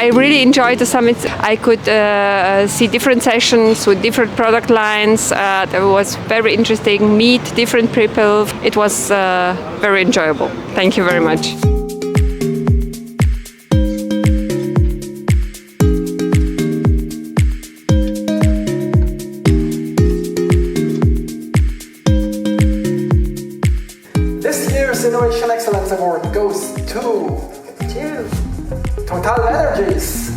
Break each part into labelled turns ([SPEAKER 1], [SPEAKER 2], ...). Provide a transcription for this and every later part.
[SPEAKER 1] I really enjoyed the summit. I could see different sessions with different product lines. That was very interesting, meet different people. It was very enjoyable. Thank you very much.
[SPEAKER 2] This year's Innovation Excellence Award goes to Total Energies.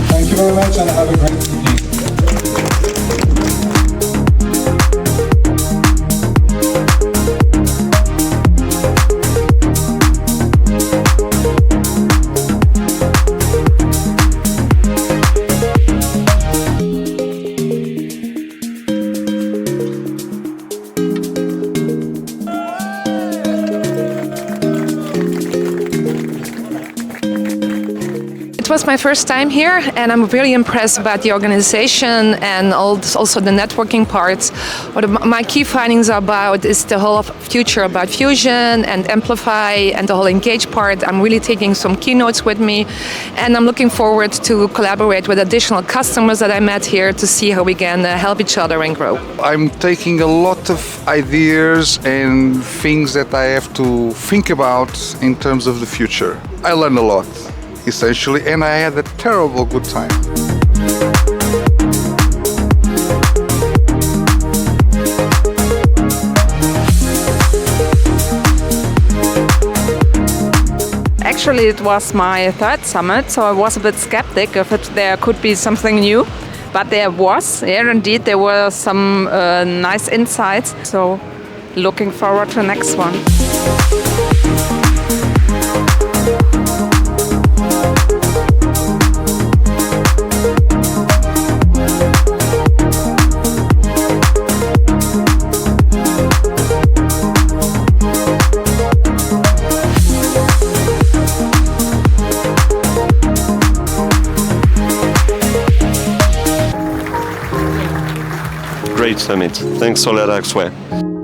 [SPEAKER 3] Thank you very much and have a great evening.
[SPEAKER 4] It was my first time here, and I'm really impressed about the organization and also the networking parts. What my key findings are about is the whole future about Fusion and Amplify and the whole Engage part. I'm really taking some keynotes with me, and I'm looking forward to collaborate with additional customers that I met here to see how we can help each other and grow.
[SPEAKER 5] I'm taking a lot of ideas and things that I have to think about in terms of the future. I learned a lot, essentially, and I had a terrible good time.
[SPEAKER 6] Actually, it was my third summit, so I was a bit skeptic if there could be something new. But there was, indeed, there were some nice insights. So looking forward to the next one.
[SPEAKER 7] Great summit. Thanks a lot, Axway.